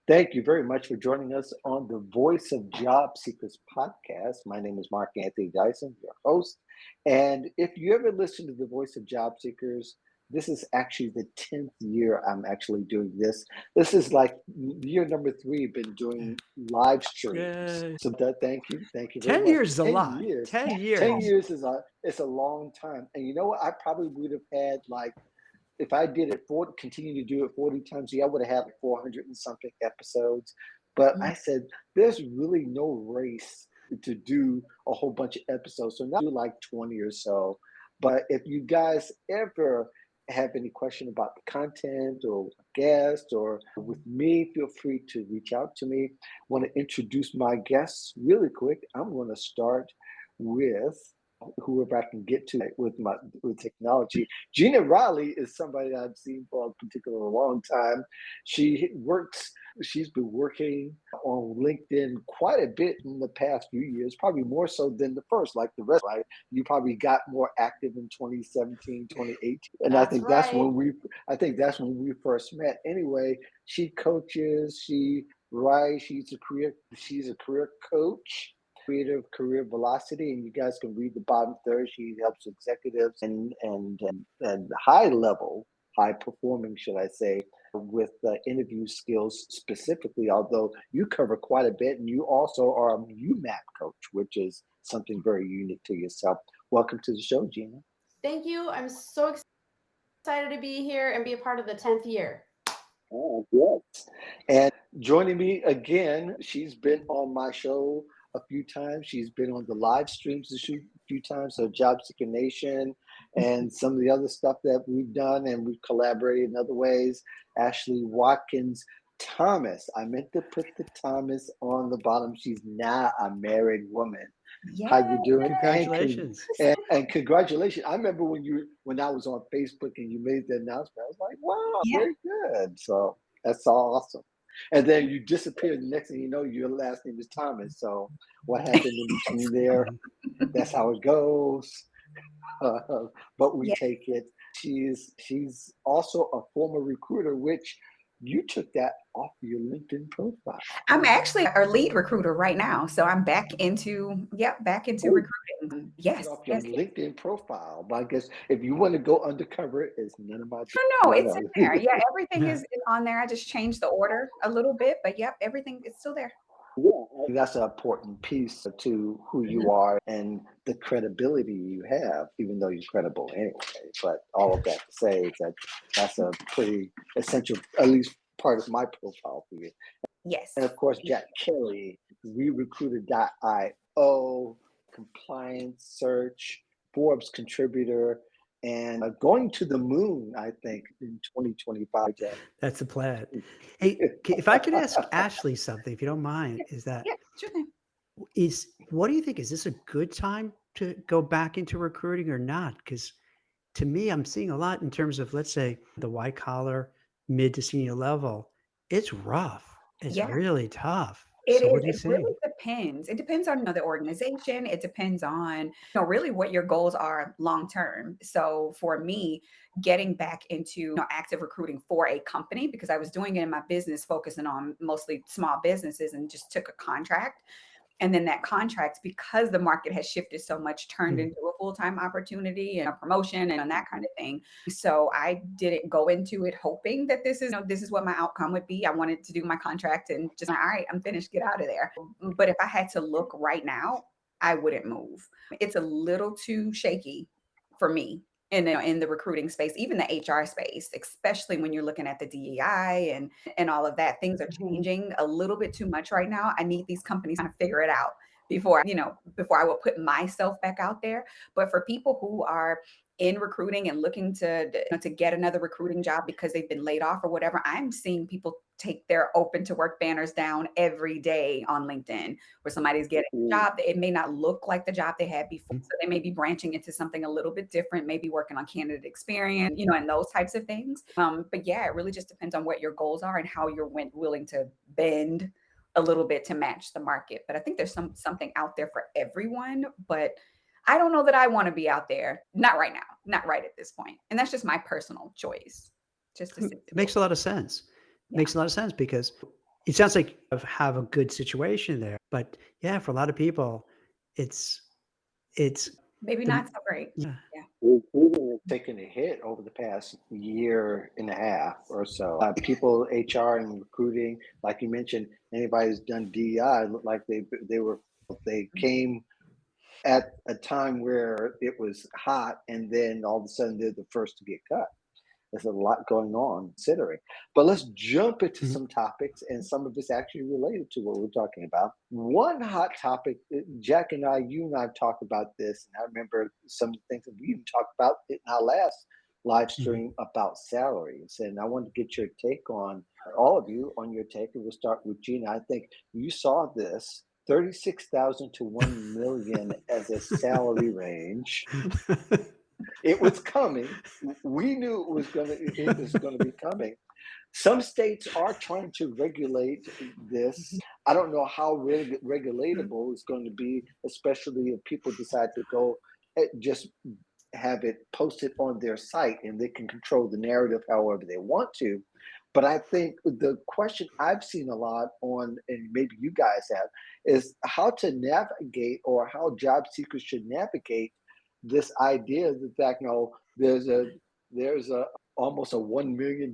Thank you very much for joining us on the Voice of Job Seekers podcast. My name is Mark Anthony Dyson, your host. And if you ever listen to the Voice of Job Seekers, this is actually the 10th year I'm actually doing this. This is like year number 3, been doing live streams. Yay. So thank you. Thank you very 10 much. years is a 10 lot. years. 10 10 years. years is it's a long time. And you know what? I probably would have had like if I did it continue to do it 40 times a year, I would have had like 400 and something episodes. But I said, there's really no race to do a whole bunch of episodes. So now I do like 20 or so. But if you guys ever have any question about the content or guest or with me, feel free to reach out to me. Want to introduce my guests really quick. I'm going to start with whoever I can get to with technology. Gina Riley is somebody that I've seen for a particular long time. She's been working on LinkedIn quite a bit in the past few years, probably more so than the first, like the rest, right? You probably got more active in 2017, 2018. And That's right. I think that's when we first met. Anyway, she coaches, she writes, she's a career coach, creative career velocity, and you guys can read the bottom third. She helps executives and high performing, should I say, with interview skills specifically. Although you cover quite a bit, and you also are a UMAP coach, which is something very unique to yourself. Welcome to the show, Gina. Thank you. I'm so excited to be here and be a part of the 10th year. Oh, yes. And joining me again, she's been on my show a few times. She's been on the live streams a few times, so Job Seeker Nation and some of the other stuff that we've done, and we've collaborated in other ways. Ashley Watkins Thomas. I meant to put the Thomas on the bottom. She's now a married woman. How you doing? Congratulations. And congratulations. I remember when I was on Facebook and you made the announcement, I was like, wow, very good. So that's awesome. And then you disappeared. The next thing you know, your last name is Thomas. So what happened in between there? That's how it goes. But we take it. She's also a former recruiter, which you took that off your LinkedIn profile. I'm actually our lead recruiter right now. So I'm back into recruiting. Yes. Off your LinkedIn profile. But I guess if you want to go undercover, it's none of my business. No, it's in there. Yeah, everything is on there. I just changed the order a little bit, but yep, everything is still there. Yeah, that's an important piece to who you are and the credibility you have, even though you're credible anyway. But all of that to say is that's a pretty essential, at least part of my profile for you. Yes. And of course, Jack Kelly, ReRecruiter.io, compliance search, Forbes contributor, and going to the moon, I think, in 2025, Jack. That's the plan. Hey, if I could ask Ashley something, if you don't mind, is that sure thing. What do you think? Is this a good time to go back into recruiting or not? Because to me, I'm seeing a lot in terms of, let's say, the white collar, mid to senior level. It's rough. It's really tough. It so is. what do you It think? really depends. It depends on the organization. It depends on really what your goals are long term. So for me, getting back into active recruiting for a company, because I was doing it in my business, focusing on mostly small businesses, and just took a contract. And then that contract, because the market has shifted so much, turned into a full-time opportunity and a promotion and that kind of thing. So I didn't go into it hoping that this is what my outcome would be. I wanted to do my contract and just, all right, I'm finished, get out of there. But if I had to look right now, I wouldn't move. It's a little too shaky for me in the recruiting space, even the HR space, especially when you're looking at the DEI and all of that. Things are changing a little bit too much right now. I need these companies to figure it out before I will put myself back out there. But for people who are in recruiting and looking to get another recruiting job because they've been laid off or whatever, I'm seeing people take their open to work banners down every day on LinkedIn where somebody's getting a job. It may not look like the job they had before. So they may be branching into something a little bit different, maybe working on candidate experience, and those types of things. But yeah, it really just depends on what your goals are and how you're willing to bend a little bit to match the market. But I think there's something out there for everyone, but I don't know that I want to be out there. Not right now, not right at this point. And that's just my personal choice. It makes a lot of sense. Makes a lot of sense because it sounds like you have a good situation there, but yeah, for a lot of people, it's Maybe the not so great. yeah. Yeah. Recruiting has taken a hit over the past year and a half or so. People, HR and recruiting, like you mentioned, anybody who's done DEI looked like they came at a time where it was hot, and then all of a sudden they're the first to get cut. There's a lot going on considering. But let's jump into Mhm. some topics, and some of this actually related to what we're talking about. One hot topic, Jack and I, you and I have talked about this, and I remember some of the things that we even talked about in our last live Mhm. stream about salaries. And I wanted to get your take on, all of you, on your take, and we'll start with Gina. I think you saw this 36,000 to 1 million as a salary range. It was coming. We knew it was gonna be coming. Some states are trying to regulate this. I don't know how regulatable it's going to be, especially if people decide to go just have it posted on their site and they can control the narrative however they want to. But I think the question I've seen a lot on, and maybe you guys have, is how to navigate, or how job seekers should navigate this idea, the fact, there's a almost a $1 million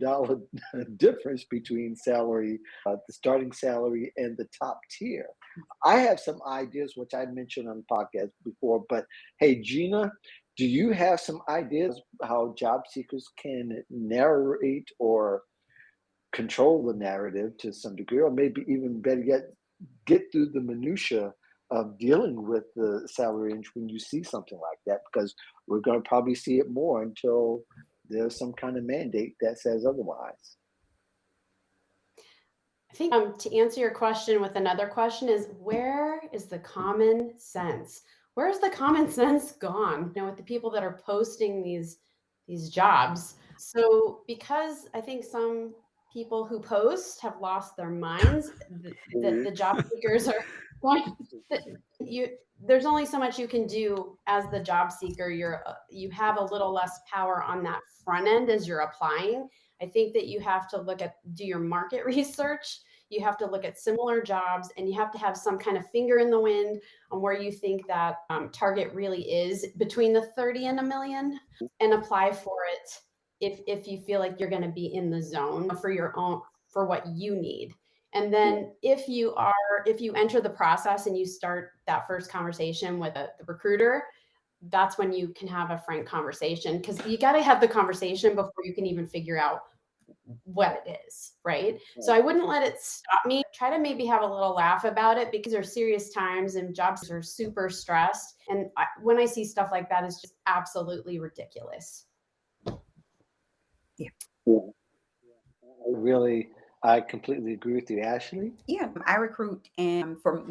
difference between salary, the starting salary and the top tier. I have some ideas which I mentioned on the podcast before, but hey, Gina, do you have some ideas how job seekers can narrate or control the narrative to some degree, or maybe even better yet, get through the minutia of dealing with the salary range when you see something like that? Because we're going to probably see it more until there's some kind of mandate that says otherwise. I think to answer your question with another question is, where is the common sense? Where's the common sense gone? With the people that are posting these jobs. So because I think some people who post have lost their minds, the job seekers are going. You There's only so much you can do as the job seeker. You have a little less power on that front end as you're applying. I think that you have to do your market research. You have to look at similar jobs, and you have to have some kind of finger in the wind on where you think that target really is between the 30 and a million, and apply for it if you feel like you're going to be in the zone for what you need. And then if you enter the process and you start that first conversation with the recruiter, that's when you can have a frank conversation, because you got to have the conversation before you can even figure out what it is, right? So I wouldn't let it stop me. Try to maybe have a little laugh about it, because there are serious times and jobs are super stressed. And when I see stuff like that, it's just absolutely ridiculous. Yeah. I completely agree with you, Ashley. Yeah, I recruit for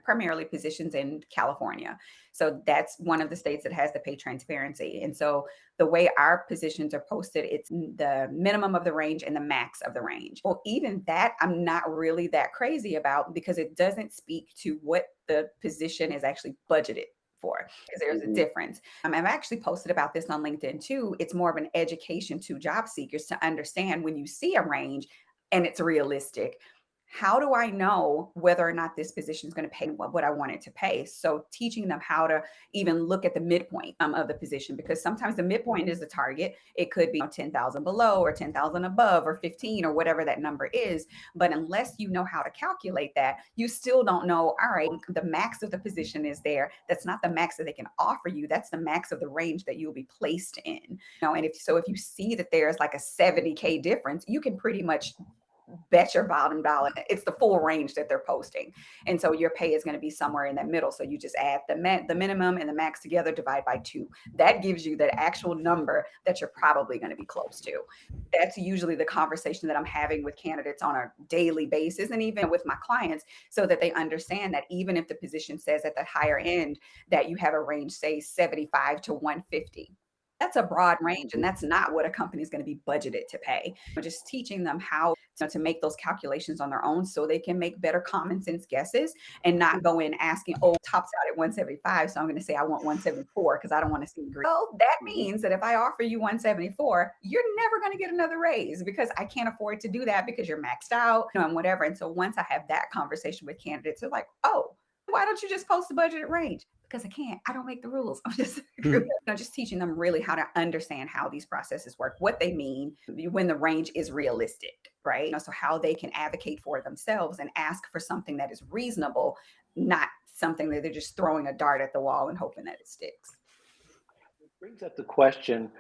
primarily positions in California. So that's one of the states that has the pay transparency. And so the way our positions are posted, it's the minimum of the range and the max of the range. Well, even that, I'm not really that crazy about, because it doesn't speak to what the position is actually budgeted for, because there's a difference. I've actually posted about this on LinkedIn too. It's more of an education to job seekers to understand, when you see a range and it's realistic, how do I know whether or not this position is going to pay what I want it to pay? So teaching them how to even look at the midpoint of the position, because sometimes the midpoint is the target. It could be 10,000 below or 10,000 above or 15 or whatever that number is. But unless you know how to calculate that, you still don't know, all right, the max of the position is there. That's not the max that they can offer you. That's the max of the range that you'll be placed in. And if you see that there's like a 70K difference, you can pretty much bet your bottom dollar it's the full range that they're posting. And so your pay is going to be somewhere in that middle. So you just add the minimum and the max together, divide by 2. That gives you that actual number that you're probably going to be close to. That's usually the conversation that I'm having with candidates on a daily basis, and even with my clients, so that they understand that even if the position says at the higher end that you have a range, say 75 to 150, That's a broad range, and that's not what a company is going to be budgeted to pay. But just teaching them how to make those calculations on their own so they can make better common sense guesses and not go in asking, oh, tops out at 175. So I'm going to say I want 174 because I don't want to seem greedy. Well, that means that if I offer you 174, you're never going to get another raise because I can't afford to do that because you're maxed out, and whatever. And so once I have that conversation with candidates, they're like, oh, why don't you just post the budgeted range? Because I can't. I don't make the rules. I'm just just teaching them really how to understand how these processes work, what they mean when the range is realistic, right? So how they can advocate for themselves and ask for something that is reasonable, not something that they're just throwing a dart at the wall and hoping that it sticks. It brings up the question,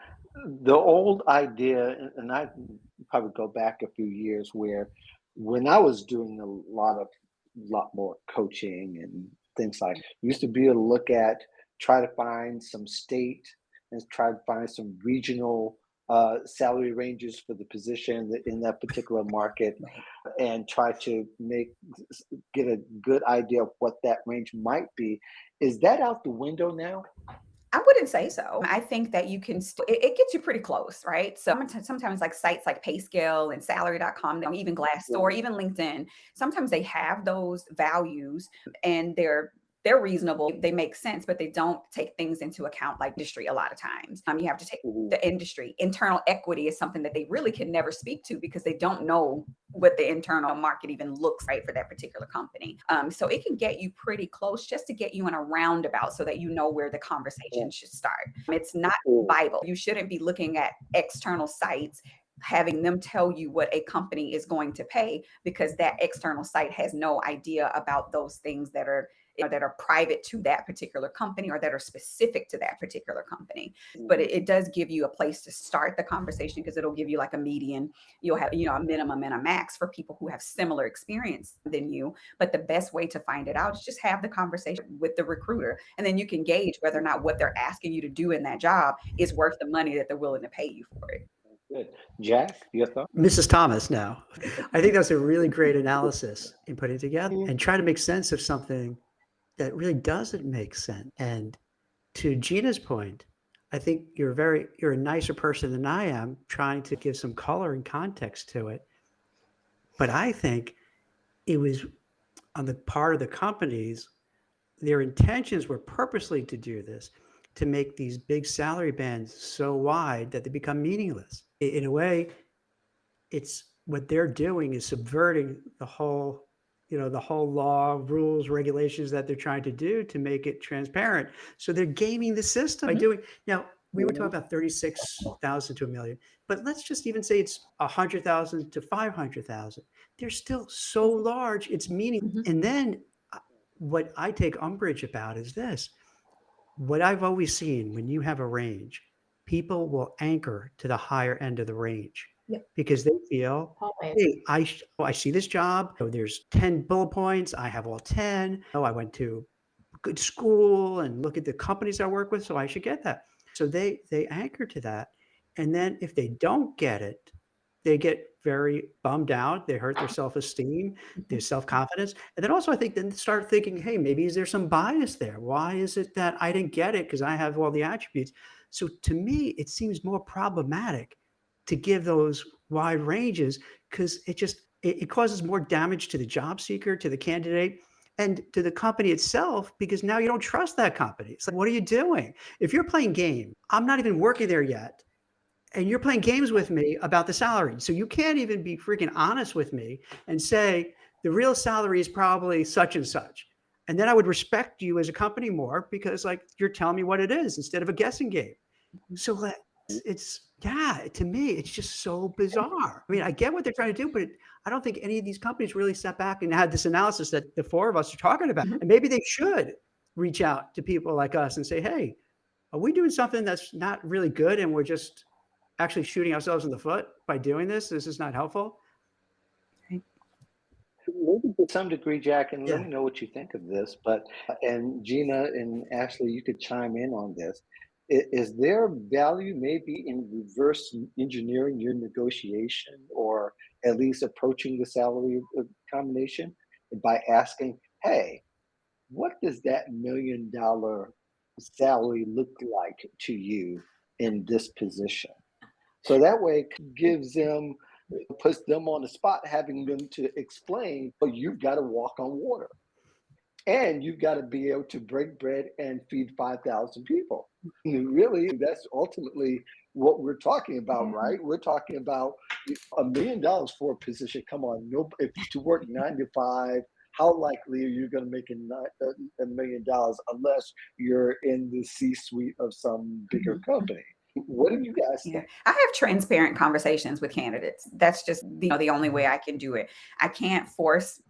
the old idea, and I probably go back a few years where when I was doing a lot more coaching and things like used to be able to look at, try to find some state and try to find some regional salary ranges for the position in that particular market and try to get a good idea of what that range might be. Is that out the window now? I wouldn't say so. I think that you can it gets you pretty close, right? So sometimes like sites like PayScale and salary.com, even Glassdoor, even LinkedIn, sometimes they have those values and they're reasonable, they make sense, but they don't take things into account like industry a lot of times. You have to take the industry. Internal equity is something that they really can never speak to because they don't know what the internal market even looks like for that particular company. So it can get you pretty close just to get you in a roundabout so that you know where the conversation should start. It's not Bible. You shouldn't be looking at external sites having them tell you what a company is going to pay because that external site has no idea about those things that are private to that particular company or that are specific to that particular company. But it does give you a place to start the conversation because it'll give you like a median. You'll have, a minimum and a max for people who have similar experience than you. But the best way to find it out is just have the conversation with the recruiter. And then you can gauge whether or not what they're asking you to do in that job is worth the money that they're willing to pay you for it. Good. Jack, your thought? Mrs. Thomas now. I think that's a really great analysis in putting together and try to make sense of something that really doesn't make sense. And to Gina's point, I think you're a nicer person than I am trying to give some color and context to it. But I think it was on the part of the companies, their intentions were purposely to do this, to make these big salary bands so wide that they become meaningless. In a way, it's what they're doing is subverting the whole law, rules, regulations that they're trying to do to make it transparent. So they're gaming the system by doing. Now, we were talking about 36,000 to a million, but let's just even say it's 100,000 to 500,000. They're still so large, it's meaningless. And then what I take umbrage about is this. What I've always seen when you have a range, people will anchor to the higher end of the range. Because they feel, hey, I see this job. Oh, there's 10 bullet points. I have all 10. Oh, I went to good school and look at the companies I work with. So I should get that. So they anchor to that. And then if they don't get it, they get very bummed out. They hurt their self-esteem, their self-confidence. And then also I think then start thinking, hey, maybe is there some bias there? Why is it that I didn't get it because I have all the attributes? So to me, it seems more problematic to give those wide ranges because it causes more damage to the job seeker, to the candidate, and to the company itself, because now you don't trust that company. It's like, what are you doing? If you're playing game, I'm not even working there yet, and you're playing games with me about the salary. So you can't even be freaking honest with me and say the real salary is probably such and such. And then I would respect you as a company more because like you're telling me what it is instead of a guessing game. So to me, it's just so bizarre. I mean, I get what they're trying to do, but I don't think any of these companies really sat back and had this analysis that the four of us are talking about. And maybe they should reach out to people like us and say, hey, are we doing something that's not really good and we're just actually shooting ourselves in the foot by doing this? This is not helpful. Maybe to some degree, Jack, and let me know what you think of this, and Gina and Ashley, you could chime in on this. Is there value maybe in reverse engineering your negotiation or at least approaching the salary combination by asking, hey, what does that $1 million salary look like to you in this position. So that way it gives them, puts them on the spot, having them to explain, well, you've got to walk on water. And you've got to be able to break bread and feed 5,000 people. And really, that's ultimately what we're talking about, right? We're talking about $1 million for a position. Come on, no, if to work 9 to 5, how likely are you going to make $1 million unless you're in the C-suite of some bigger company? What do you guys think? I have transparent conversations with candidates. That's just the only way I can do it. I can't force.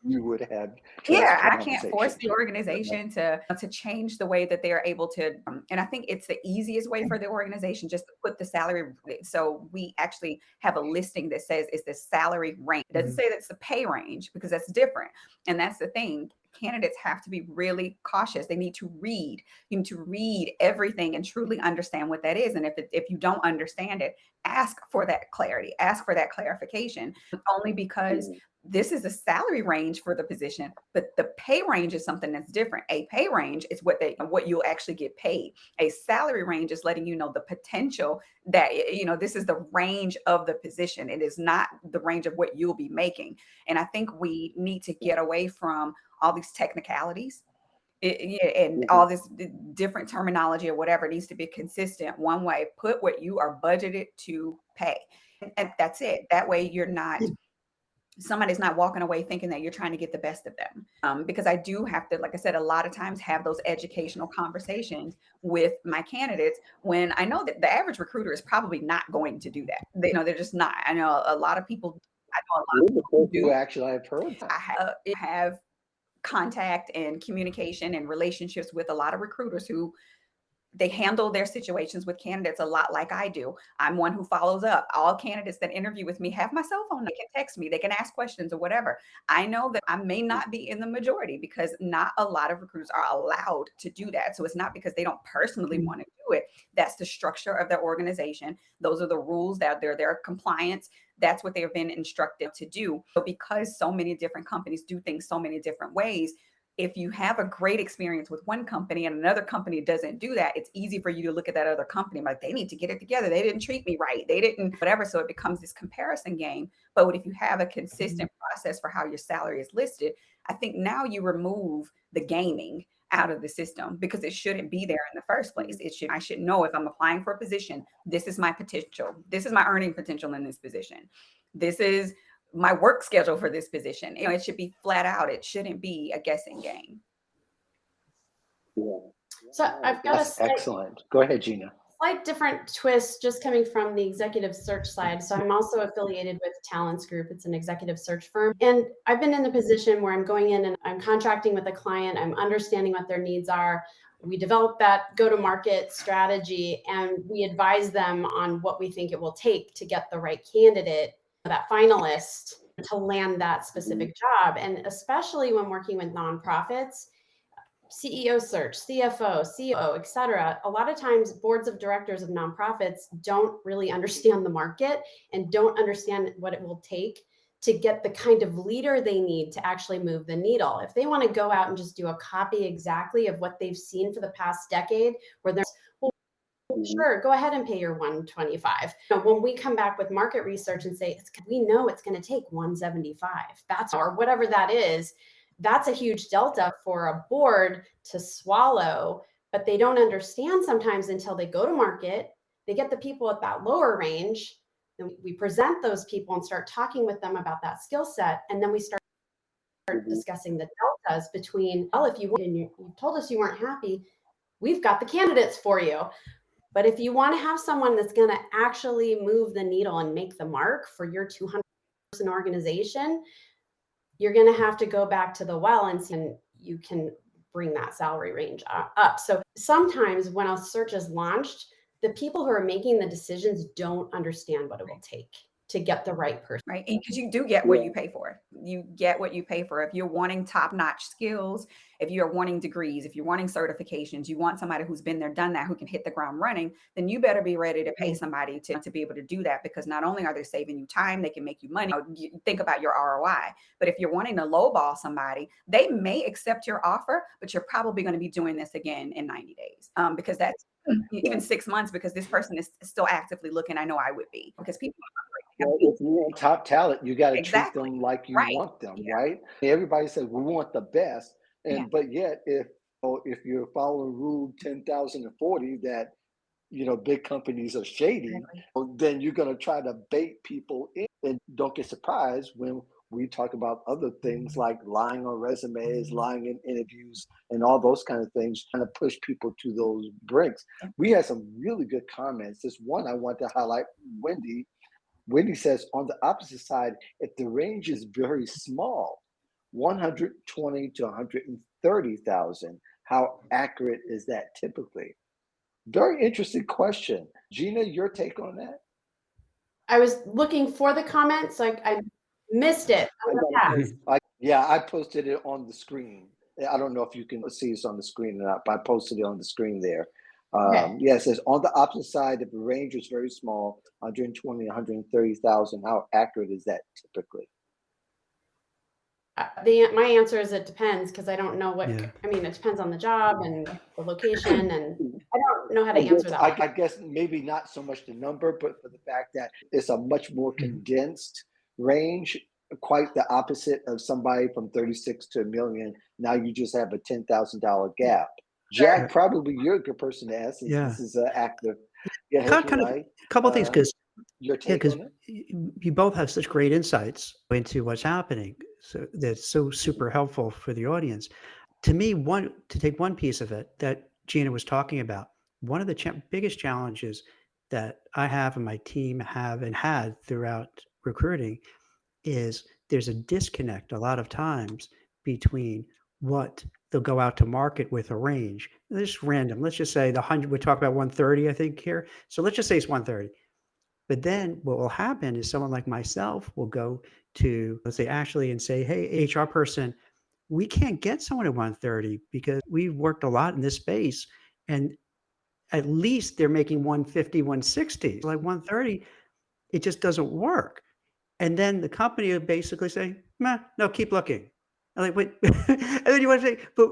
You would have I can't force the organization to change the way that they're able to. And I think it's the easiest way for the organization just to put the salary. So we actually have a listing that says it's the salary range. It doesn't say that's the pay range, because that's different. And that's the thing. Candidates have to be really cautious. They need to read. You need to read everything and truly understand what that is. And if you don't understand it, ask for that clarity, ask for that clarification, only because this is a salary range for the position, but the pay range is something that's different. A pay range is what you'll actually get paid. A salary range is letting you know the potential that, this is the range of the position. It is not the range of what you'll be making. And I think we need to get away from all these technicalities and all this different terminology or whatever. It needs to be consistent one way. Put what you are budgeted to pay. And that's it. That way you're not, somebody's not walking away thinking that you're trying to get the best of them. Because I do have to, like I said, a lot of times have those educational conversations with my candidates when I know that the average recruiter is probably not going to do that. They're just not. I know a lot of people do. Actually, I've heard that. I have contact and communication and relationships with a lot of recruiters who they handle their situations with candidates a lot like I do. I'm one who follows up. All candidates that interview with me have my cell phone. They can text me, they can ask questions or whatever. I know that I may not be in the majority because not a lot of recruiters are allowed to do that. So it's not because they don't personally want to do it. That's the structure of their organization. Those are the rules, that they're their compliance. That's what they've been instructed to do. So because so many different companies do things so many different ways, if you have a great experience with one company and another company doesn't do that, it's easy for you to look at that other company like, they need to get it together. They didn't treat me right. They didn't, whatever. So it becomes this comparison game. But if you have a consistent process for how your salary is listed, I think now you remove the gaming out of the system, because it shouldn't be there in the first place. I should know, if I'm applying for a position, this is my potential. This is my earning potential in this position. This is my work schedule for this position. It should be flat out. It shouldn't be a guessing game. So I've got excellent. Go ahead, Gina. Slight different twist, just coming from the executive search side. So I'm also affiliated with Talents Group. It's an executive search firm. And I've been in the position where I'm going in and I'm contracting with a client. I'm understanding what their needs are. We develop that go-to-market strategy and we advise them on what we think it will take to get the right candidate, that finalist, to land that specific job. And especially when working with nonprofits, CEO search, CFO, COO, et cetera. A lot of times boards of directors of nonprofits don't really understand the market and don't understand what it will take to get the kind of leader they need to actually move the needle. If they want to go out and just do a copy exactly of what they've seen for the past decade, where they're, well, sure, go ahead and pay your 125. When we come back with market research and say, we know it's going to take 175, that's, or whatever that is, that's a huge delta for a board to swallow, but they don't understand sometimes until they go to market, they get the people at that lower range, then we present those people and start talking with them about that skill set. And then we start discussing the deltas between, well, if you told us you weren't happy, we've got the candidates for you. But if you want to have someone that's going to actually move the needle and make the mark for your 200-person organization, you're going to have to go back to the well and see you can bring that salary range up. So sometimes when a search is launched, the people who are making the decisions don't understand what it will take to get the right person. Right. Because you do get what you pay for. You get what you pay for. If you're wanting top-notch skills, if you're wanting degrees, if you're wanting certifications, you want somebody who's been there, done that, who can hit the ground running, then you better be ready to pay somebody to be able to do that, because not only are they saving you time, they can make you money. Think about your ROI. But if you're wanting to lowball somebody, they may accept your offer, but you're probably going to be doing this again in 90 days because that's even 6 months because this person is still actively looking. I know I would be because people are Well, hungry. if you want top talent, you got to treat Exactly. them like you Right. want them, Yeah. right? Everybody says we want the best, Yeah. but yet if you're following Rule 10,040 that big companies are shady, Exactly. then you're going to try to bait people in, and don't get surprised when we talk about other things like lying on resumes, lying in interviews, and all those kind of things, trying to push people to those brinks. Yeah. We had some really good comments. This one I want to highlight, Wendy. Wendy says, on the opposite side, if the range is very small, 120 to 130,000, how accurate is that typically? Very interesting question. Gina, your take on that? I was looking for the comments, so I missed it. I I'm gonna got pass. it. Yeah, I posted it on the screen. I don't know if you can see this on the screen or not, but I posted it on the screen there. Okay. Yeah, it says on the opposite side, if the range is very small, 120, 130,000, how accurate is that typically? My answer is it depends because I don't know what. Yeah. I mean, it depends on the job and the location, and I don't know how to I answer guess, that I, one. I guess maybe not so much the number, but for the fact that it's a much more condensed range, quite the opposite of somebody from 36 to a million. Now you just have a $10,000 gap. Sure. Jack, probably you're a good person to ask since Yeah. this is an active. Yeah, Kind of right? a couple of things because Your yeah, take because on it? you both have such great insights into what's happening. So that's so super helpful for the audience. To me, to take one piece of it that Gina was talking about, one of the biggest challenges that I have and my team have and had throughout recruiting is there's a disconnect a lot of times between what they'll go out to market with a range. This random. Let's just say the 100, we talk about 130, I think here. So let's just say it's 130. But then what will happen is someone like myself will go to, let's say, Ashley and say, hey, HR person, we can't get someone at 130 because we've worked a lot in this space. And at least they're making 150, 160. Like 130, it just doesn't work. And then the company would basically say, "Meh, no, keep looking." I'm like, "Wait." And then you want to say, "But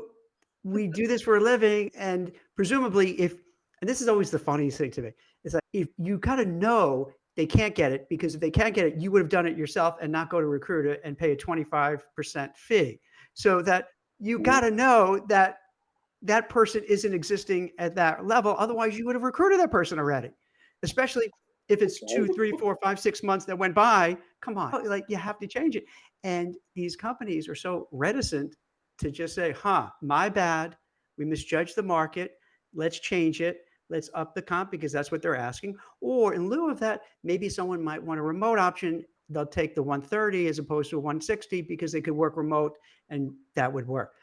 we do this for a living, and presumably if," and this is always the funniest thing to me, it's like, if you gotta know they can't get it, because if they can't get it, you would have done it yourself and not go to a recruiter and pay a 25% fee. So that you gotta know that that person isn't existing at that level. Otherwise, you would have recruited that person already, especially if it's 2, 3, 4, 5, 6 months that went by. Come on, like you have to change it. And these companies are so reticent to just say, huh, my bad. We misjudged the market. Let's change it. Let's up the comp because that's what they're asking. Or in lieu of that, maybe someone might want a remote option. They'll take the 130 as opposed to 160 because they could work remote and that would work.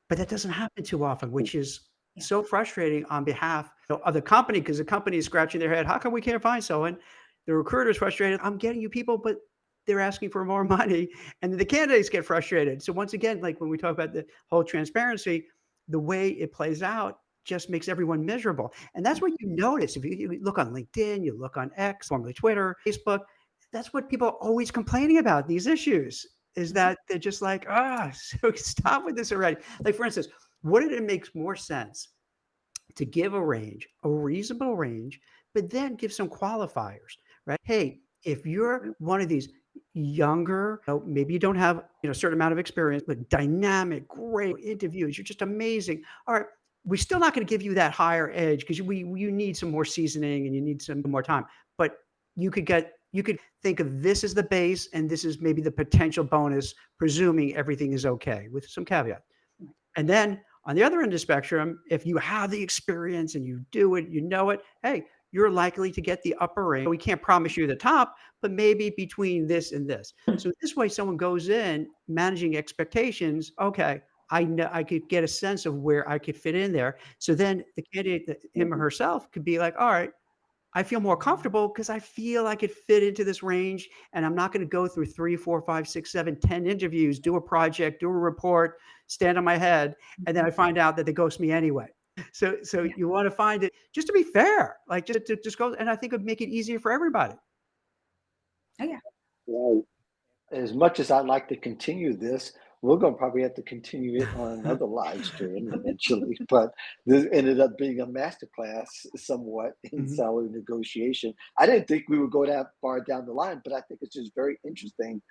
But that doesn't happen too often, which is Yeah. so frustrating on behalf of the company because the company is scratching their head. How come we can't find someone? The recruiter is frustrated. I'm getting you people, but they're asking for more money. And the candidates get frustrated. So once again, like when we talk about the whole transparency, the way it plays out just makes everyone miserable. And that's what you notice. If you look on LinkedIn, you look on X, formerly Twitter, Facebook, that's what people are always complaining about, these issues, is that they're just like, so stop with this already. Like, for instance, wouldn't it make more sense to give a range, a reasonable range, but then give some qualifiers, right? Hey, if you're one of these younger, maybe you don't have a certain amount of experience, but dynamic, great interviews, you're just amazing. All right, we're still not going to give you that higher edge because you need some more seasoning and you need some more time. But you could think of this as the base and this is maybe the potential bonus, presuming everything is okay with some caveat. And then on the other end of the spectrum, if you have the experience and you do it, you know it, hey, you're likely to get the upper range. We can't promise you the top, but maybe between this and this. So this way someone goes in managing expectations. Okay, I know I could get a sense of where I could fit in there. So then the candidate, him or herself, could be like, all right, I feel more comfortable because I feel I could fit into this range and I'm not going to go through 3, 4, 5, 6, 7, 10 interviews, do a project, do a report, stand on my head, and then I find out that they ghost me anyway. So you want to find it just to be fair, like just go, and I think it would make it easier for everybody. Oh, yeah. Right. As much as I'd like to continue this, we're going to probably have to continue it on another live stream eventually. But this ended up being a masterclass somewhat in salary negotiation. I didn't think we would go that far down the line, but I think it's just very interesting.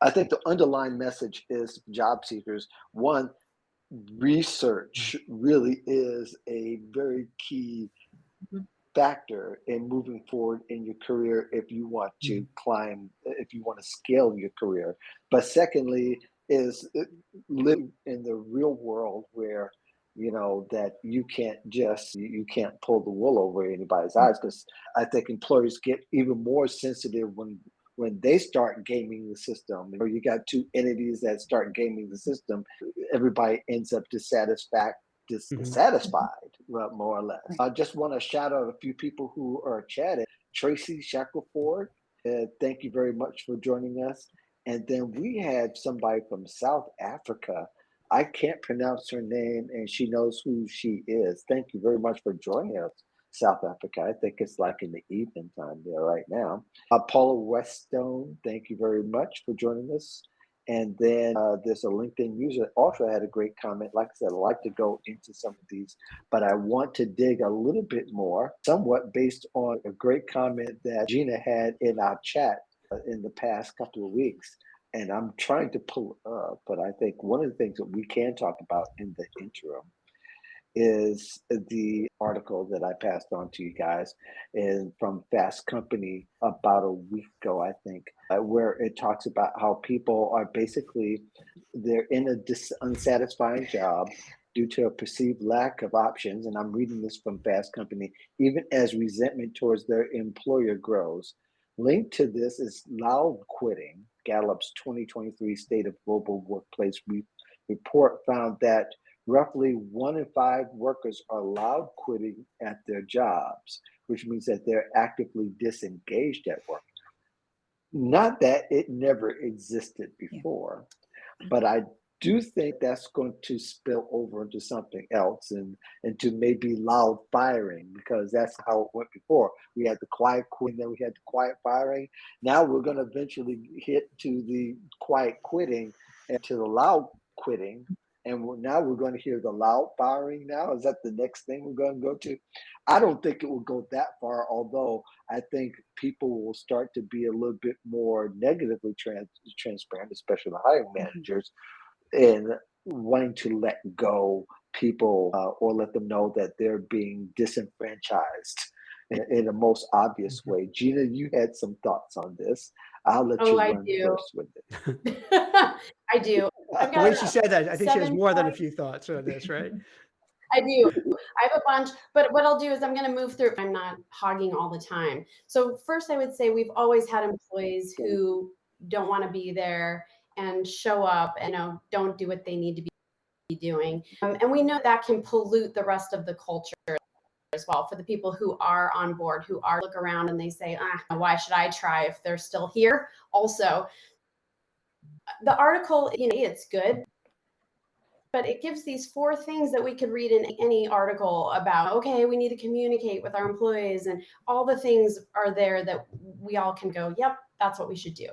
I think the underlying message is job seekers. One, research really is a very key factor in moving forward in your career if you want to climb, if you want to scale your career. But secondly, is live in the real world where that you can't pull the wool over anybody's eyes, because I think employers get even more sensitive when they start gaming the system, or you got two entities that start gaming the system. Everybody ends up dissatisfied, well, more or less. I just want to shout out a few people who are chatting. Tracy Shackelford, thank you very much for joining us. And then we had somebody from South Africa. I can't pronounce her name, and she knows who she is. Thank you very much for joining us, South Africa. I think it's like in the evening time there right now. Paula Weststone, thank you very much for joining us. And then there's a LinkedIn user that also had a great comment. Like I said, I'd like to go into some of these, but I want to dig a little bit more, somewhat based on a great comment that Gina had in our chat in the past couple of weeks. And I'm trying to pull it up, but I think one of the things that we can talk about in the interim is the article that I passed on to you guys from Fast Company about a week ago, I think, where it talks about how people are basically, they're in a unsatisfying job due to a perceived lack of options. And I'm reading this from Fast Company, even as resentment towards their employer grows. Linked to this is loud quitting. Gallup's 2023 State of Global Workplace report found that roughly 1 in 5 workers are loud quitting at their jobs, which means that they're actively disengaged at work. Not that it never existed before, but I do think that's going to spill over into something else and to maybe loud firing, because that's how it went before. We had the quiet quitting, then we had the quiet firing. Now we're going to eventually hit to the quiet quitting and to the loud quitting. And now we're going to hear the loud firing now. Is that the next thing we're going to go to? I don't think it will go that far, although I think people will start to be a little bit more negatively transparent, especially the hiring managers, in wanting to let go people or let them know that they're being disenfranchised in the most obvious way. Gina, you had some thoughts on this. I'll let you run first with it. I do. I've The got way she said that, I think she has 7 more than a few thoughts on this, right? I do. I have a bunch, but what I'll do is I'm going to move through. I'm not hogging all the time. So first, I would say we've always had employees who don't want to be there and show up and don't do what they need to be doing. And we know that can pollute the rest of the culture as well. For the people who are on board, who are look around and they say, why should I try if they're still here? Also, the article, it's good, but it gives these 4 things that we could read in any article about, okay, we need to communicate with our employees, and all the things are there that we all can go, yep, that's what we should do.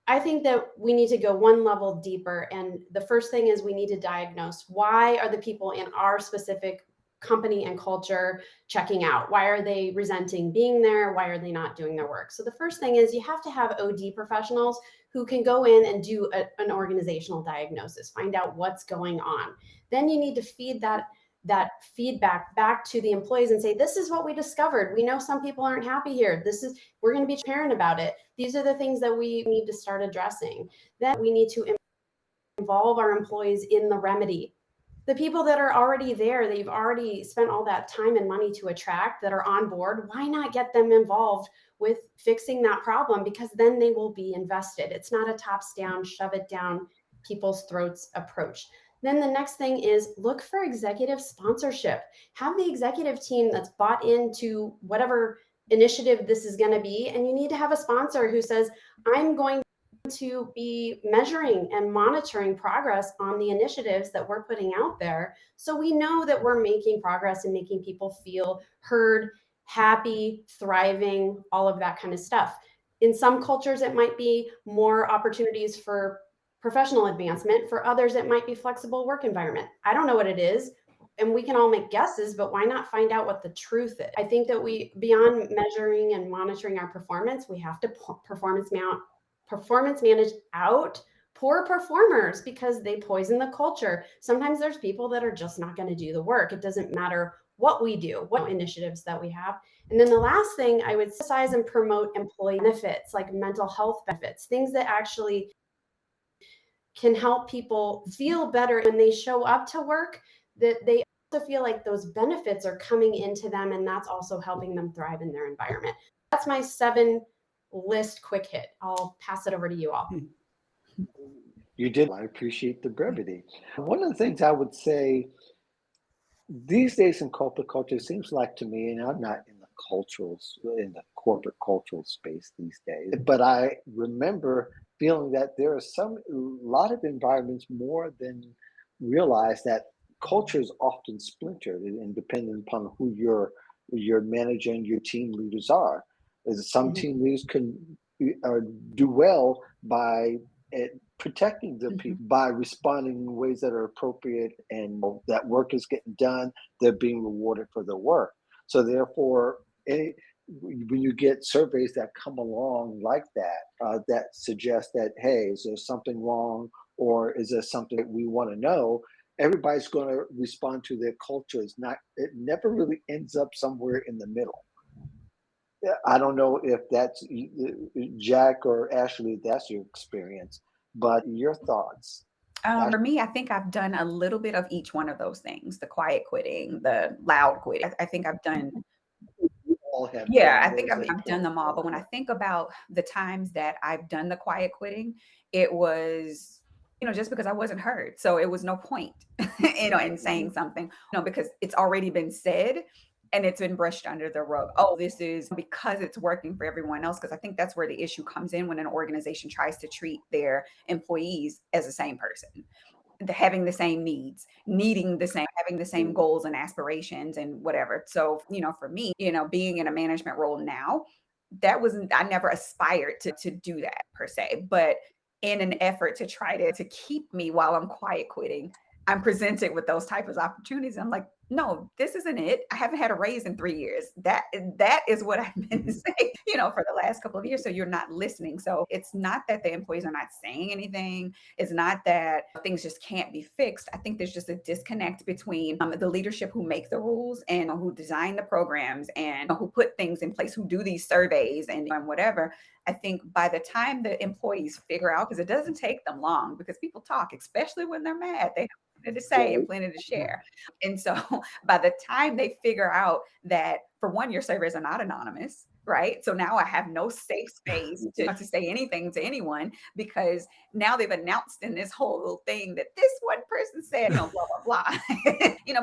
I think that we need to go one level deeper. And the first thing is we need to diagnose, why are the people in our specific company and culture checking out? Why are they resenting being there? Why are they not doing their work? So the first thing is you have to have OD professionals who can go in and do an organizational diagnosis, find out what's going on. Then you need to feed that feedback back to the employees and say, this is what we discovered. We know some people aren't happy here. We're going to be transparent about it. These are the things that we need to start addressing. Then we need to involve our employees in the remedy. The people that are already there, that you've already spent all that time and money to attract, that are on board, why not get them involved with fixing that problem? Because then they will be invested. It's not a tops down, shove it down people's throats approach. Then the next thing is look for executive sponsorship. Have the executive team that's bought into whatever initiative this is going to be. And you need to have a sponsor who says, I'm going to be measuring and monitoring progress on the initiatives that we're putting out there, so we know that we're making progress and making people feel heard, happy, thriving, all of that kind of stuff. In some cultures, it might be more opportunities for professional advancement. For others, it might be flexible work environment. I don't know what it is. And we can all make guesses, but why not find out what the truth is? I think that beyond measuring and monitoring our performance, we have to performance manage out poor performers because they poison the culture. Sometimes there's people that are just not going to do the work. It doesn't matter what we do, what initiatives that we have. And then the last thing I would emphasize and promote employee benefits, like mental health benefits, things that actually can help people feel better when they show up to work, that they also feel like those benefits are coming into them, and that's also helping them thrive in their environment. That's my 7 list quick hit. I'll pass it over to you all. You did. I appreciate the brevity. One of the things I would say these days in corporate culture, it seems like to me, and I'm not in the corporate cultural space these days, but I remember feeling that there are a lot of environments more than realize that culture is often splintered and dependent upon who your manager and your team leaders are. Some team leaders can do well by protecting the people by responding in ways that are appropriate, and that work is getting done, they're being rewarded for their work. So therefore, when you get surveys that come along like that, that suggest that, hey, is there something wrong, or is there something that we want to know? Everybody's going to respond to their culture. It never really ends up somewhere in the middle. I don't know if that's Jack or Ashley, that's your experience, but your thoughts. For me, I think I've done a little bit of each one of those things: the quiet quitting, the loud quitting. I think I've done. All have Yeah, I think I've done them all. But when I think about the times that I've done the quiet quitting, it was, just because I wasn't heard. So it was no point, in saying something, because it's already been said and it's been brushed under the rug. Oh, this is because it's working for everyone else. Because I think that's where the issue comes in when an organization tries to treat their employees as the same person, having the same needs, needing the same, having the same goals and aspirations and whatever. So, for me, being in a management role now, I never aspired to do that per se, but in an effort to try to keep me while I'm quiet quitting, I'm presented with those types of opportunities. I'm like, no, this isn't it. I haven't had a raise in 3 years. That is what I've been saying, for the last couple of years. So you're not listening. So it's not that the employees are not saying anything. It's not that things just can't be fixed. I think there's just a disconnect between the leadership who make the rules and who design the programs and who put things in place, who do these surveys and whatever. I think by the time the employees figure out, because it doesn't take them long, because people talk, especially when they're mad, they have plenty to say and plenty to share. And so by the time they figure out that, for one, your surveys are not anonymous, right? So now I have no safe space to say anything to anyone, because now they've announced in this whole little thing that this one person said, blah, blah, blah.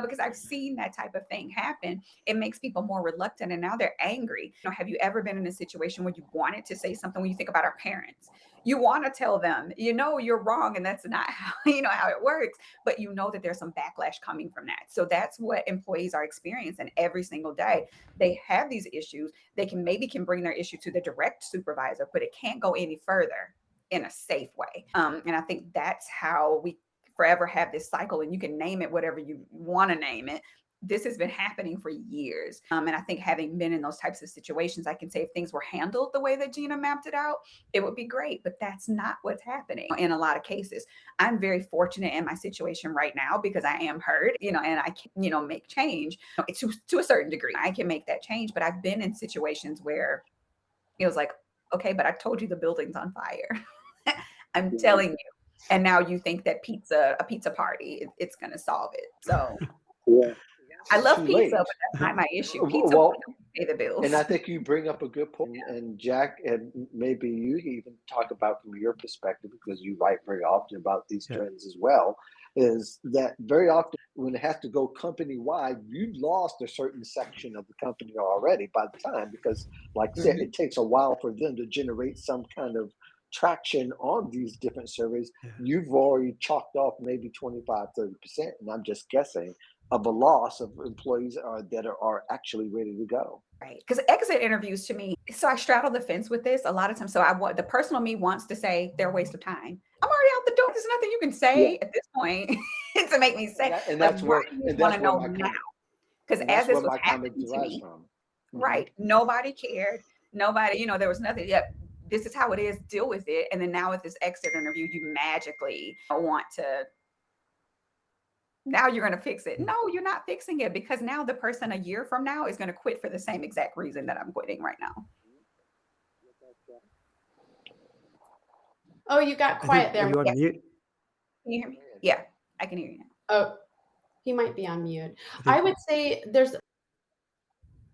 Because I've seen that type of thing happen. It makes people more reluctant, and now they're angry. Have you ever been in a situation where you wanted to say something? When you think about our parents, you want to tell them, you're wrong, and that's not how, how it works, but that there's some backlash coming from that. So that's what employees are experiencing every single day. They have these issues. They can bring their issue to the direct supervisor, but it can't go any further in a safe way. And I think that's how we forever have this cycle, and you can name it whatever you want to name it. This has been happening for years. And I think, having been in those types of situations, I can say if things were handled the way that Gina mapped it out, it would be great. But that's not what's happening in a lot of cases. I'm very fortunate in my situation right now because I am heard, and I can, make change to a certain degree. I can make that change. But I've been in situations where it was like, okay, but I told you the building's on fire. I'm telling you. And now you think that a pizza party, it's going to solve it. So yeah. I love pizza, but that's not my issue. Pizza will pay the bills. And I think you bring up a good point. And Jack, and maybe you even talk about from your perspective, because you write very often about these trends as well, is that very often when it has to go company-wide, you lost a certain section of the company already by the time, because like I said, it takes a while for them to generate some kind of traction on these different surveys. You've already chalked off maybe 25-30%, and I'm just guessing, of a loss of employees that are actually ready to go. Right. Because exit interviews, to me, so I straddle the fence with this a lot of times. So the personal me wants to say they're a waste of time. I'm already out the there's nothing you can say at this point to make me say, and like, that's why where do you and want that's to where know my now? comment Because and as that's this where was my comment happening to derives me, from. right, nobody cared. Nobody, there was nothing. Yep, this is how it is. Deal with it. And then now with this exit interview, you magically want to. Now you're going to fix it. No, you're not fixing it, because now the person a year from now is going to quit for the same exact reason that I'm quitting right now. Oh, you got quiet there. Are you on mute? Can you hear me? Yeah, I can hear you now. Oh, he might be on mute. think- I would say there's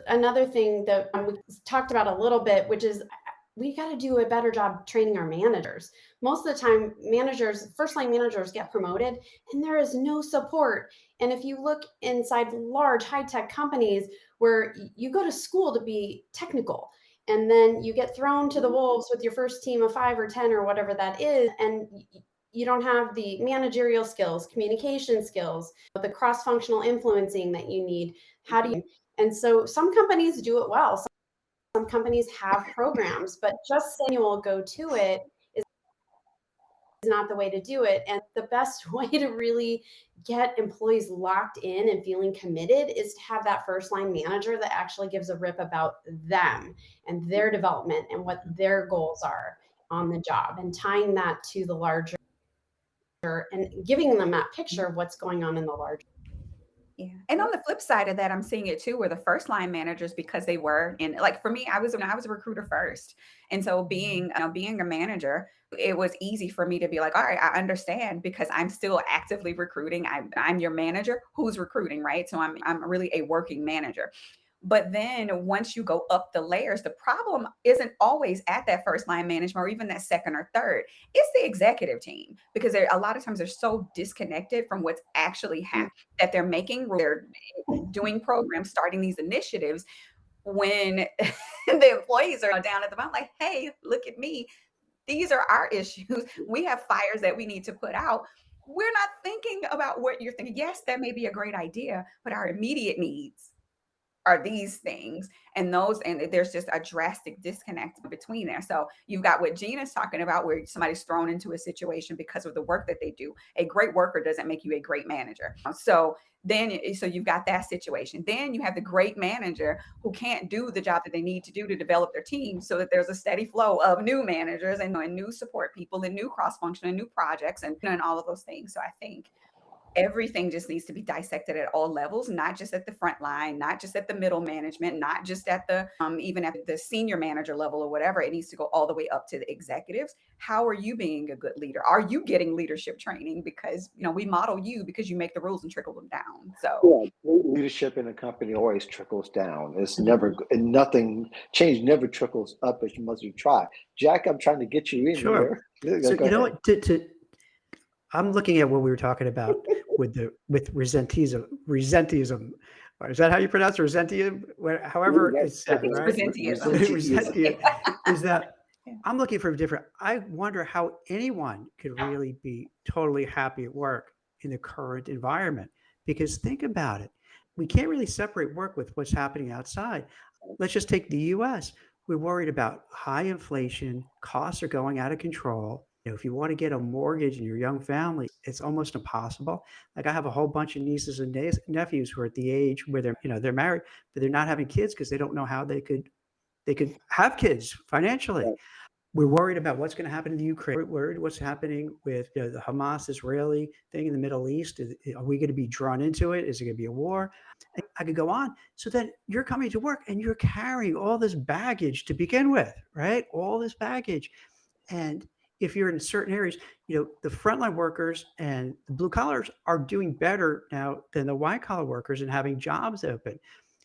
another thing that we talked about a little bit, which is we got to do a better job training our managers. Most of the time, first line managers get promoted and there is no support. And if you look inside large high-tech companies where you go to school to be technical, and then you get thrown to the wolves with your first team of 5 or 10 or whatever that is, and you don't have the managerial skills, communication skills, the cross-functional influencing that you need. How do you? And so some companies do it well. Some companies have programs, but just saying you will go to it is not the way to do it. And the best way to really get employees locked in and feeling committed is to have that first line manager that actually gives a rip about them and their development and what their goals are on the job, and tying that to the larger and giving them that picture of what's going on in the larger. Yeah. And on the flip side of that, I'm seeing it too, where the first line managers, because they were in, like, for me, I was a recruiter first. And so being a manager, it was easy for me to be like, all right, I understand, because I'm still actively recruiting. I'm your manager who's recruiting, right? So I'm really a working manager. But then once you go up the layers, the problem isn't always at that first line management or even that second or third. It's the executive team, because a lot of times they're so disconnected from what's actually happening, that they're doing programs, starting these initiatives, when the employees are down at the bottom, like, hey, look at me. These are our issues. We have fires that we need to put out. We're not thinking about what you're thinking. Yes, that may be a great idea, but our immediate needs are these things, and there's just a drastic disconnect between there. So you've got what Gina's talking about, where somebody's thrown into a situation because of the work that they do. A great worker doesn't make you a great manager. So you've got that situation. Then you have the great manager who can't do the job that they need to do to develop their team, so that there's a steady flow of new managers and new support people and new cross-function and new projects and all of those things. So I think everything just needs to be dissected at all levels, not just at the front line, not just at the middle management, not just at the even at the senior manager level or whatever. It needs to go all the way up to the executives. How are you being a good leader? Are you getting leadership training? Because we model you because you make the rules and trickle them down. So Leadership in a company always trickles down. It's never, and nothing change never trickles up as much as you try. Jack, I'm trying to get you in Sure. here. So Go you know ahead. what? I'm looking at what we were talking about with resenteeism. Resenteeism. Is that how you pronounce it? Resenteeism? However it's said, it's right? resenteeism. Resenteeism is that Yeah. I'm looking for I wonder how anyone could really be totally happy at work in the current environment. Because think about it. We can't really separate work with what's happening outside. Let's just take the US. We're worried about high inflation, costs are going out of control. If you want to get a mortgage in your young family, it's almost impossible. Like I have a whole bunch of nieces and nephews who are at the age where they're married, but they're not having kids because they don't know how they could have kids financially. We're worried about what's going to happen in the Ukraine. We're worried what's happening with the Hamas Israeli thing in the Middle East. Are we going to be drawn into it? Is it going to be a war? I could go on. So then you're coming to work and you're carrying all this baggage to begin with, right? All this baggage. And if you're in certain areas, the frontline workers and the blue collars are doing better now than the white collar workers and having jobs open.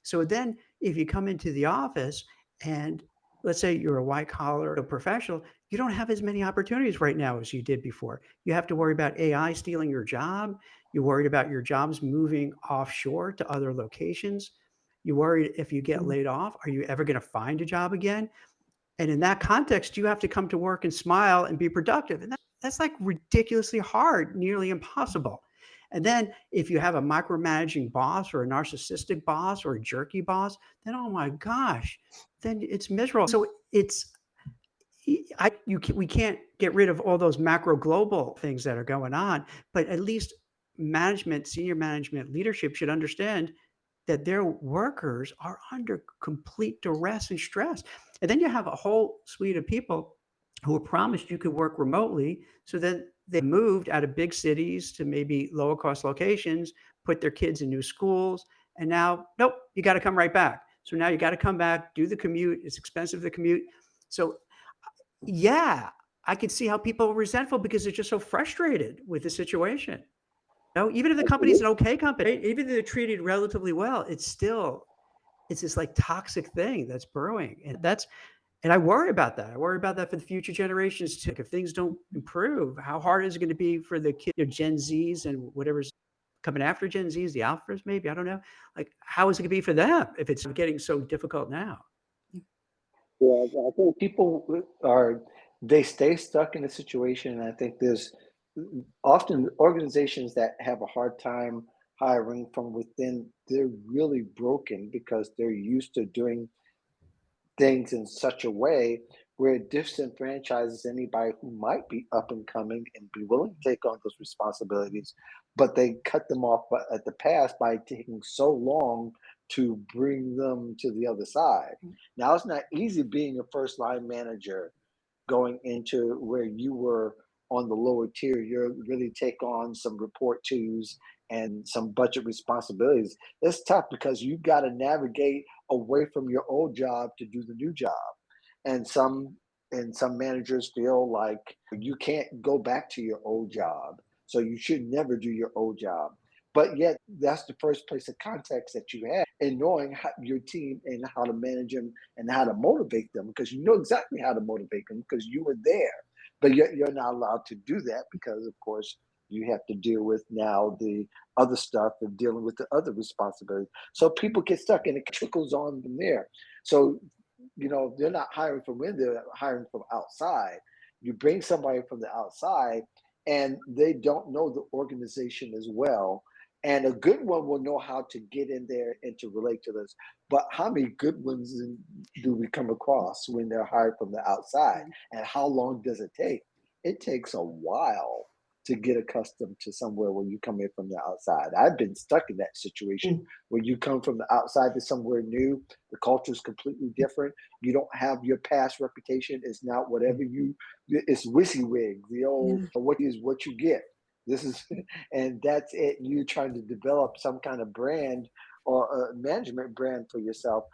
So then if you come into the office and let's say you're a white collar professional, you don't have as many opportunities right now as you did before. You have to worry about AI stealing your job. You're worried about your jobs moving offshore to other locations. You're worried if you get laid off, are you ever going to find a job again? And in that context, you have to come to work and smile and be productive. And that's like ridiculously hard, nearly impossible. And then if you have a micromanaging boss or a narcissistic boss or a jerky boss, then oh my gosh, then it's miserable. So we can't get rid of all those macro global things that are going on, but at least management, senior management, leadership should understand that their workers are under complete duress and stress. And then you have a whole suite of people who were promised you could work remotely. So then they moved out of big cities to maybe lower cost locations, put their kids in new schools. And now, nope, you got to come right back. So now you got to come back, do the commute. It's expensive to commute. So yeah, I could see how people are resentful because they're just so frustrated with the situation. Even if the company's an okay company, even if they're treated relatively well, it's this like toxic thing that's brewing. And I worry about that. I worry about that for the future generations too. If things don't improve, how hard is it going to be for the kids, Gen Zs and whatever's coming after Gen Zs, the alphas, maybe, I don't know. Like, how is it going to be for them if it's getting so difficult now? Yeah, I think people they stay stuck in a situation. And I think there's often organizations that have a hard time hiring from within, they're really broken because they're used to doing things in such a way where it disenfranchises anybody who might be up and coming and be willing to take on those responsibilities, but they cut them off at the pass by taking so long to bring them to the other side. Now, it's not easy being a first line manager going into where you were on the lower tier. You really take on some report twos and some budget responsibilities. It's tough because you got to navigate away from your old job to do the new job. And some managers feel like you can't go back to your old job. So you should never do your old job. But yet that's the first place of context that you have in knowing your team and how to manage them and how to motivate them, because you know exactly how to motivate them because you were there. But yet you're not allowed to do that because, of course, you have to deal with now the other stuff and dealing with the other responsibilities. So people get stuck and it trickles on from there. So, they're not hiring from within, they're hiring from outside. You bring somebody from the outside and they don't know the organization as well. And a good one will know how to get in there and to relate to this. But how many good ones do we come across when they're hired from the outside? And how long does it take? It takes a while to get accustomed to somewhere where you come in from the outside. I've been stuck in that situation where you come from the outside to somewhere new. The culture is completely different. You don't have your past reputation. It's not whatever it's WYSIWYG, the old, what is what you get. This is, and that's it. You're trying to develop some kind of brand or a management brand for yourself.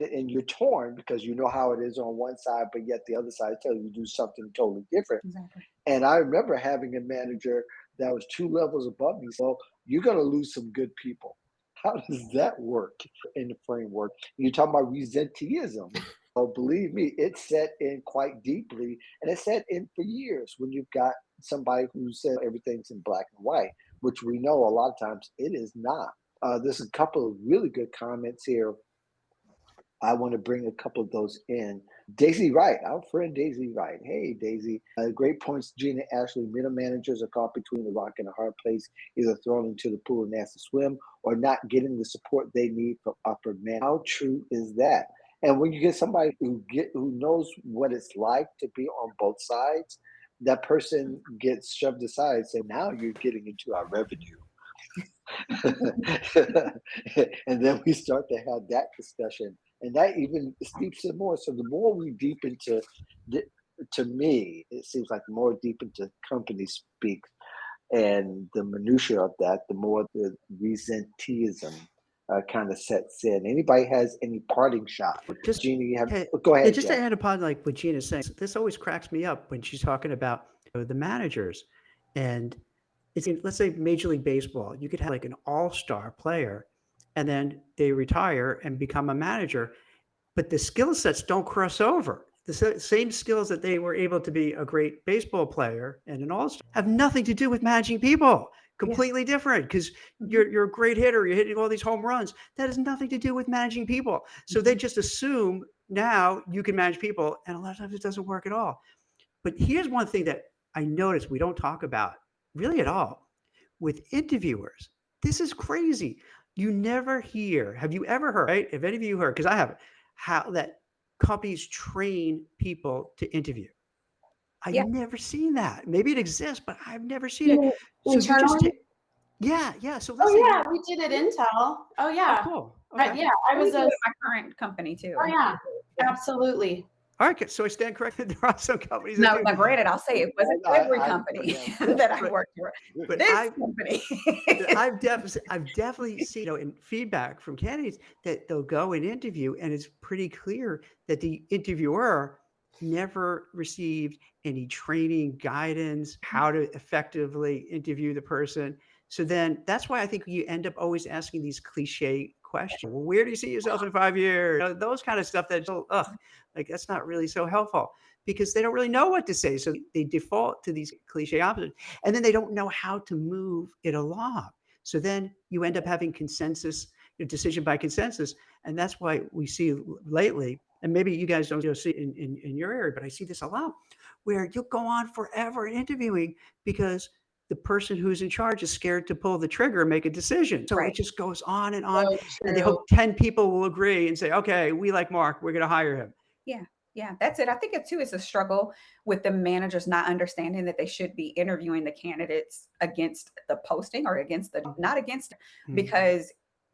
And you're torn because you know how it is on one side, but yet the other side tells you to do something totally different. Exactly. And I remember having a manager that was 2 levels above me. So you're going to lose some good people. How does that work in the framework? You're talking about resenteeism. Oh, believe me, it's set in quite deeply, and it's set in for years when you've got somebody who says everything's in black and white, which we know a lot of times it is not. There's a couple of really good comments here. I want to bring a couple of those in. Daisy Wright, our friend Daisy Wright. Hey, Daisy. Great points, Gina. Ashley, middle managers are caught between the rock and a hard place, either thrown into the pool and asked to swim or not getting the support they need from upper man. How true is that? And when you get somebody who knows what it's like to be on both sides, that person gets shoved aside. So now you're getting into our revenue. And then we start to have that discussion, and that even steeps it more. So the more we deep into, to me, it seems like the more deep into company speak and the minutia of that, the more the resenteeism kind of sets in. Anybody has any parting shot? Just Gina, you have. Hey, Go ahead, just Jeff. to add upon like what Gina's saying, this always cracks me up when she's talking about the managers. And let's say Major League Baseball, you could have like an all-star player and then they retire and become a manager, but the skill sets don't cross over. The same skills that they were able to be a great baseball player and an all-star have nothing to do with managing people. Completely different, because you're a great hitter, you're hitting all these home runs. That has nothing to do with managing people. So they just assume now you can manage people, and a lot of times it doesn't work at all. But here's one thing that I noticed we don't talk about really at all with interviewers. This is crazy. You never hear, have you ever heard, right? If any of you heard, because I haven't, how that companies train people to interview. I've Yeah. never seen that. Maybe it exists, but I've never seen it. You mean So you just internally? yeah. So Oh let's say yeah, you we did it Intel. Oh oh, yeah. cool. Okay. Yeah, I We was do a it at my current company oh too. yeah, Yeah. absolutely. All right. So I stand corrected. There are some companies that Now, do, now, granted, I'll say it wasn't every company Yeah. that I but worked for. but This company. I've definitely seen, in feedback from candidates that they'll go and interview, and it's pretty clear that the interviewer never received any training, guidance, how to effectively interview the person. So then that's why I think you end up always asking these cliche questions. Well, where do you see yourself in 5 years? Those kind of stuff that, like that's not really so helpful because they don't really know what to say. So they default to these cliche opposites, and then they don't know how to move it along. So then you end up having consensus, decision by consensus. And that's why we see lately, and maybe you guys don't see it in your area, but I see this a lot, where you'll go on forever interviewing because the person who's in charge is scared to pull the trigger and make a decision. So it Right. just goes on, and they true. hope 10 people will agree and say, okay, we like Mark, we're going to hire him. Yeah. Yeah, that's it. I think it too is a struggle with the managers not understanding that they should be interviewing the candidates against the posting or against the not against because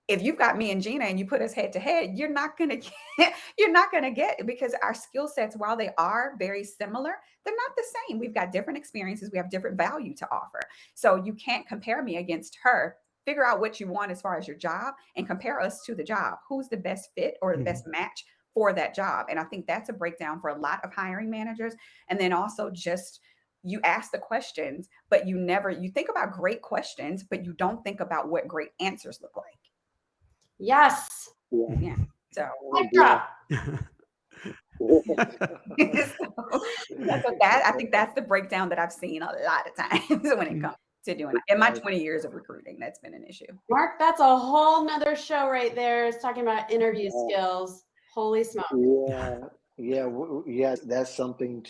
if you've got me and Gina and you put us head to head, you're not going to get because our skill sets, while they are very similar, they're not the same. We've got different experiences. We have different value to offer. So you can't compare me against her. Figure out what you want as far as your job and compare us to the job. Who's the best fit or the best match for that job? And I think that's a breakdown for a lot of hiring managers. And then also just you ask the questions, but you think about great questions, but you don't think about what great answers look like. Yes. Yeah. So Mic drop. I think that's the breakdown that I've seen a lot of times when it comes to doing it. In my 20 years of recruiting, that's been an issue. Mark, that's a whole nother show right there. It's talking about interview skills. Holy smoke. Yeah. That's something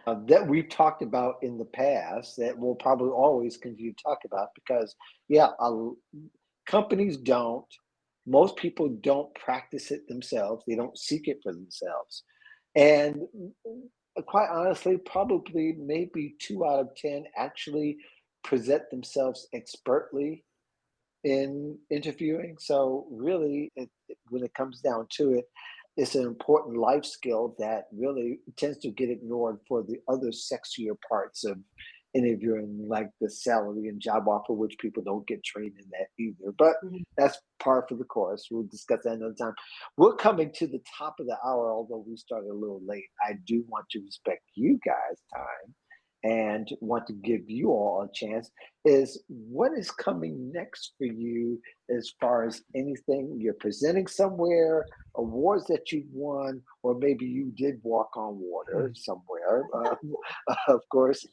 that we've talked about in the past that we'll probably always continue to talk about because, companies most people don't practice it themselves. They don't seek it for themselves. And quite honestly, probably maybe 2 out of 10 actually present themselves expertly in interviewing. So really, when it comes down to it, it's an important life skill that really tends to get ignored for the other sexier parts of interviewing, like the salary and job offer, which people don't get trained in that either. But that's par for the course. We'll discuss that another time. We're coming to the top of the hour, although we started a little late. I do want to respect you guys' time and want to give you all a chance. Is what is coming next for you as far as anything you're presenting somewhere, awards that you've won, or maybe you did walk on water somewhere, of course.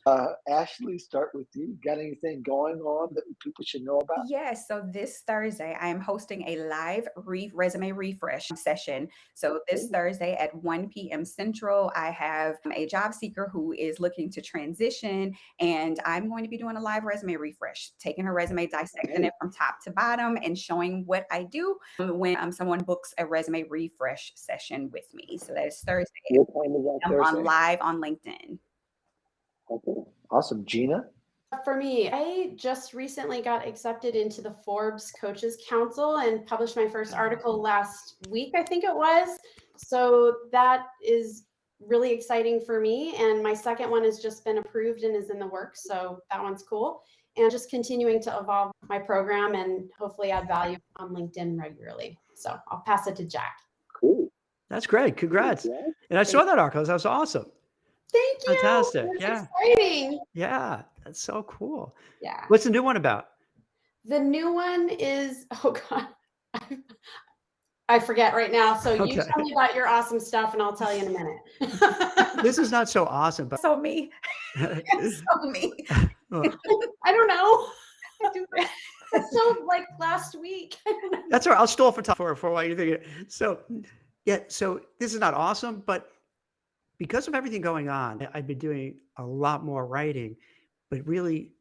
Ashley, start with you. Got anything going on that people should know about? Yes. So this Thursday, I am hosting a live resume refresh session. So this Thursday at 1 p.m. Central, I have a job seeker who is looking to transition, and I'm going to be doing a live resume refresh, taking her resume, dissecting it from top to bottom, and showing what I do when someone books a resume refresh session with me. So that is Thursday. What time is that Thursday? Live on LinkedIn. Okay. Awesome. Gina? For me, I just recently got accepted into the Forbes Coaches Council and published my first article last week, I think it was. So that is really exciting for me. And my second one has just been approved and is in the works. So that one's cool. And just continuing to evolve my program and hopefully add value on LinkedIn regularly. So I'll pass it to Jack. Cool. That's great. Congrats. And I saw that article. That was awesome. Thank you. Fantastic. That's exciting. Yeah. That's so cool. Yeah. What's the new one about? The new one is, oh God, I forget right now. So you tell me about your awesome stuff and I'll tell you in a minute. This is not so awesome, but So me. It's so me. I don't know. So like last week. That's all right. I'll stall for while you're thinking. So so this is not awesome, but because of everything going on, I've been doing a lot more writing, but really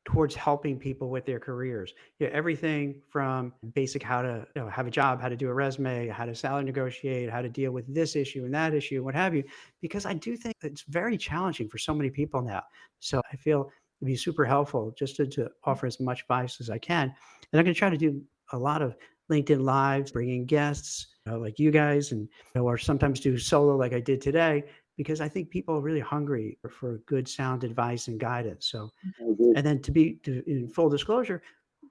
towards helping people with their careers. Everything from basic how to have a job, how to do a resume, how to salary negotiate, how to deal with this issue and that issue, what have you. Because I do think it's very challenging for so many people now. So I feel it'd be super helpful just to offer as much advice as I can. And I'm going to try to do a lot of LinkedIn Lives, bring in guests like you guys, and or sometimes do solo like I did today, because I think people are really hungry for good sound advice and guidance. So, and then in full disclosure,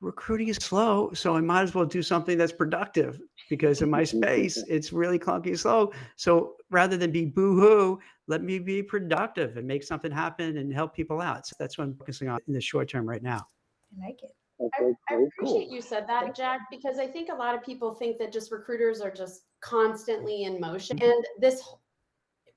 recruiting is slow, so I might as well do something that's productive, because in my space, it's really clunky and slow. So rather than be boo-hoo, let me be productive and make something happen and help people out. So that's what I'm focusing on in the short term right now. I like it. I appreciate you said that, Jack, because I think a lot of people think that just recruiters are just constantly in motion, and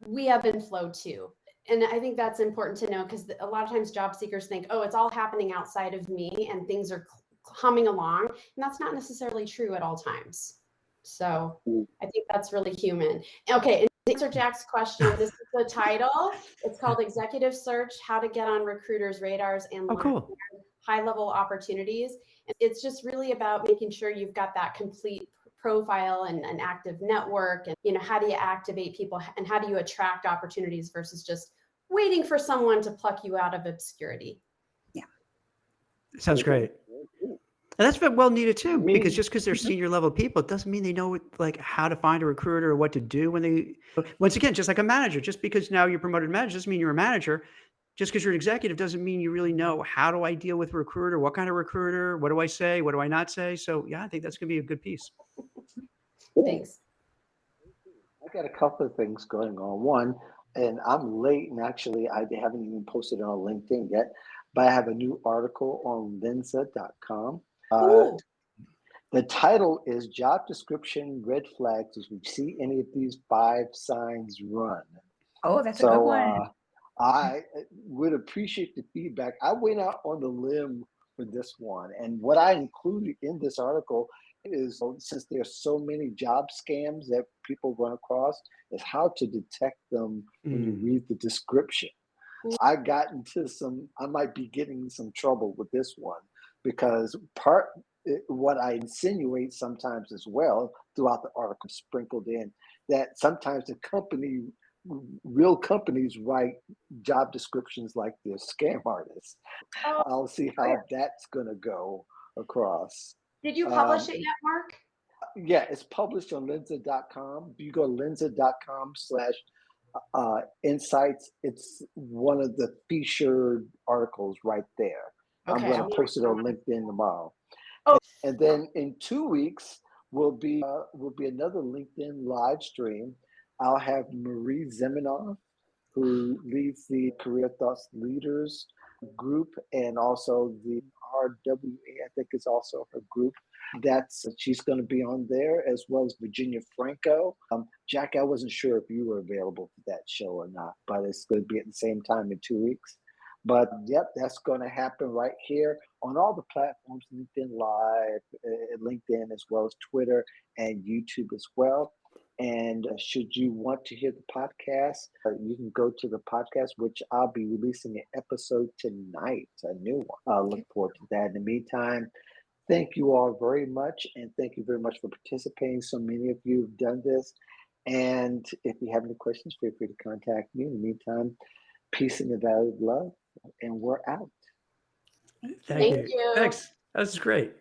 we ebb and flow too. And I think that's important to know, because a lot of times job seekers think, oh, it's all happening outside of me and things are humming along. And that's not necessarily true at all times. So I think that's really human. Okay, and to answer Jack's question, this is the title. It's called Executive Search, How to Get on Recruiters' Radars and Cool. High-Level Opportunities. It's just really about making sure you've got that complete profile and an active network, and how do you activate people and how do you attract opportunities versus just waiting for someone to pluck you out of obscurity. Yeah, sounds great. And that's well needed too, because just because they're senior level people, it doesn't mean they know like how to find a recruiter or what to do when they, once again, just like a manager, just because now you're promoted to manager doesn't mean you're a manager. Just because you're an executive doesn't mean you really know how do I deal with a recruiter, what kind of recruiter, what do I say, what do I not say. So yeah, I think that's going to be a good piece. Thanks. I got a couple of things going on. One, and I'm late, and actually I haven't even posted it on LinkedIn yet, but I have a new article on lensa.com. The title is Job Description Red Flags As We See Any of These 5 Signs Run. Oh, that's a good one. I would appreciate the feedback. I went out on the limb for this one. And what I included in this article is, since there's so many job scams that people run across, is how to detect them when you read the description. I might be getting in some trouble with this one, because what I insinuate sometimes as well throughout the article sprinkled in, that sometimes real companies write job descriptions like they're scam artists. I'll see how that's going to go across. Did you publish it yet, Mark? Yeah, it's published on lensa.com. You go to lensa.com/insights. It's one of the featured articles right there. Okay, I'm going to post it on LinkedIn tomorrow. Oh. And then in 2 weeks will be another LinkedIn live stream. I'll have Marie Zeminoff, who leads the Career Thoughts Leaders group, and also the RWA, I think is also her group. She's going to be on there, as well as Virginia Franco. Jack, I wasn't sure if you were available for that show or not, but it's going to be at the same time in 2 weeks. But yep, that's going to happen right here on all the platforms, LinkedIn Live, LinkedIn, as well as Twitter and YouTube as well. And should you want to hear the podcast, you can go to the podcast, which I'll be releasing an episode tonight, a new one. I look forward to that. In the meantime, thank you all very much. And thank you very much for participating. So many of you have done this. And if you have any questions, feel free to contact me. In the meantime, peace and the value of love. And we're out. Thank you. Thanks. That's great.